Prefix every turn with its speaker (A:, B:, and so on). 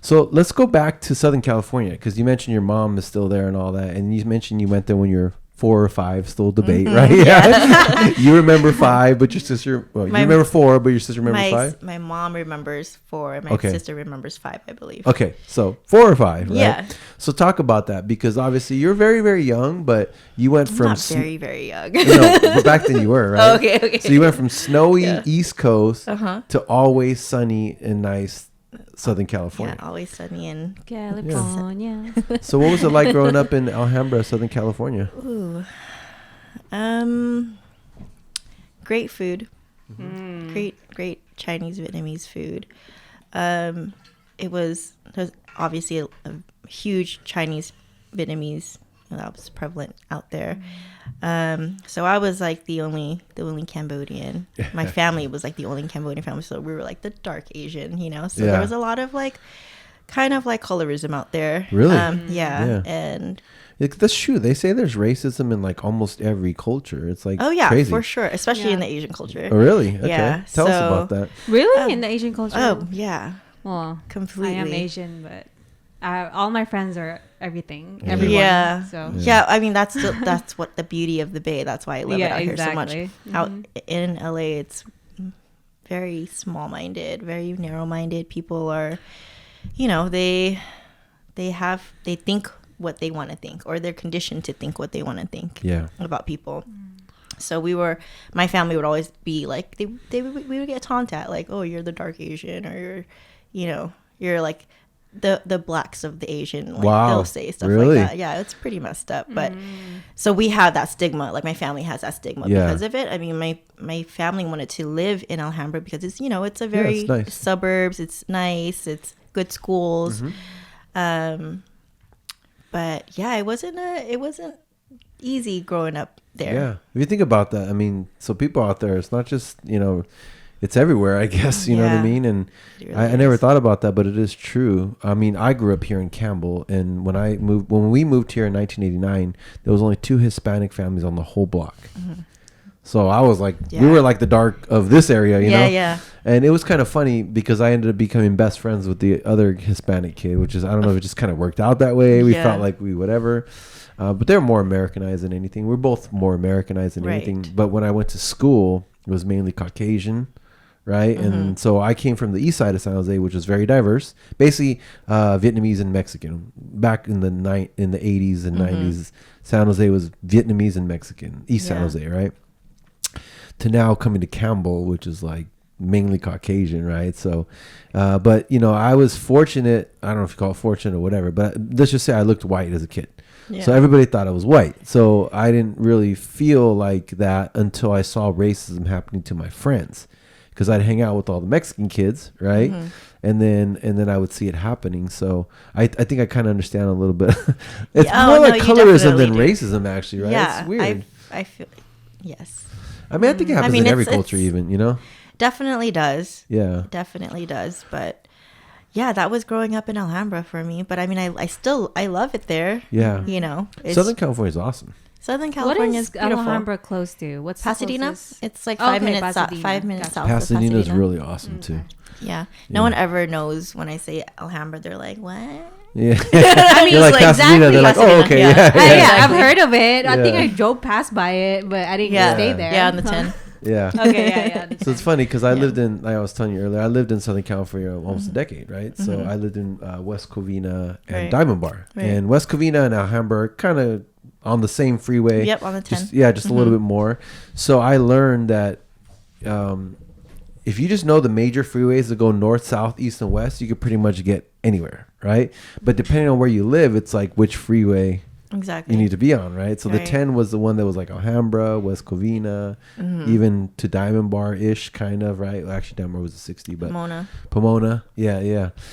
A: So let's go back to Southern California, because you mentioned your mom is still there and all that, and you mentioned you went there when you're 4 or 5, still debate, right? Yeah. You remember 5, but your sister, you remember 4, but your sister remembers 5?
B: My mom remembers 4, and my sister remembers 5, I believe.
A: Okay, so 4 or 5, right?
B: Yeah.
A: So talk about that, because obviously you're very, very young, but you went from...
B: Not very, very young.
A: No, but back then you were, right?
B: Okay.
A: So you went from snowy East Coast to always sunny and nice Southern California.
B: Yeah, always sunny in
C: California.
A: So what was it like growing up in Alhambra, Southern California?
B: Ooh. Great food. Great Chinese, Vietnamese food. There's obviously a huge Chinese, Vietnamese that was prevalent out there. So I was like the only Cambodian. My family was like the only Cambodian family, so we were like the dark Asian, so there was a lot of like kind of like colorism out there.
A: Really?
B: Yeah. And
A: that's true. They say there's racism in like almost every culture. It's like crazy.
B: For sure, especially in the Asian culture.
A: Oh, really? Okay.
B: Yeah.
A: Tell us about that.
C: Really? In the Asian culture?
B: Oh, yeah.
C: Well,
B: completely.
C: I am Asian, but all my friends are everything. Everyone.
B: Yeah.
C: So.
B: Yeah. I mean, that's what the beauty of the Bay. That's why I love it out here so much.
C: Mm-hmm.
B: Out in LA, it's very small-minded, very narrow-minded. People are, they think what they want to think, or they're conditioned to think what they want to think about people. So my family would always be like, we would get taunted at, like, oh, you're the dark Asian, or you're like the blacks of the Asian. Like, they'll say stuff like that. Yeah, it's pretty messed up. But so we have that stigma. Like my family has that stigma because of it. I mean, my family wanted to live in Alhambra because it's it's a very
A: it's nice.
B: Suburbs. It's nice. It's good schools. But yeah, it wasn't easy growing up there.
A: Yeah, if you think about that, I mean, so people out there, it's not just it's everywhere, I guess. You know what I mean? And really I never thought about that, but it is true. I mean, I grew up here in Campbell, and when we moved here in 1989, there was only 2 Hispanic families on the whole block. So I was like, we were like the dark of this area, you know?
B: Yeah.
A: And it was kind of funny because I ended up becoming best friends with the other Hispanic kid, which is, I don't know if it just kind of worked out that way. We felt like we whatever. But they're more Americanized than anything. We're both more Americanized than anything. But when I went to school, it was mainly Caucasian, right? And so I came from the east side of San Jose, which was very diverse. Basically, Vietnamese and Mexican. Back in the 80s and 90s, San Jose was Vietnamese and Mexican. East San Jose, right? To now coming to Campbell, which is like mainly Caucasian, right? So, but I was fortunate. I don't know if you call it fortunate or whatever, but let's just say I looked white as a kid. Yeah. So everybody thought I was white. So I didn't really feel like that until I saw racism happening to my friends, because I'd hang out with all the Mexican kids, right? And then I would see it happening. So I think I kind of understand a little bit. It's more like colorism than racism, actually, right?
B: Yeah,
A: it's weird.
B: I feel yes.
A: I mean, I think it happens in every culture, even,
B: Definitely does.
A: Yeah.
B: Definitely does. But yeah, that was growing up in Alhambra for me. But I mean, I love it there.
A: Yeah. Southern California is awesome.
B: Southern California is beautiful.
C: Alhambra close to? What's
B: Pasadena? It's like 5 minutes south. 5 minutes south.
A: Pasadena is really awesome too.
B: Yeah. No one ever knows when I say Alhambra. They're like, what?
A: Yeah.
C: I mean,
A: you're like Pasadena. They're like, oh, okay. Yeah.
C: I've heard of it. I think I drove past by it, but I didn't stay there.
B: Yeah, on the 10.
A: Yeah.
C: Okay, yeah.
A: So it's funny because I lived in, like I was telling you earlier, I lived in Southern California almost a decade, right? So I lived in West Covina and Diamond Bar. Right. And West Covina and Alhambra are kind of on the same freeway.
B: Yep, on the 10.
A: Just a little bit more. So I learned that if you just know the major freeways that go north, south, east, and west, you could pretty much get anywhere, right? But depending on where you live, it's like which freeway you need to be on, right? So the 10 was the one that was like Alhambra, West Covina, even to Diamond Bar ish, kind of, right? Well, actually, Diamond Bar was a 60, but
B: Pomona.
A: Yeah.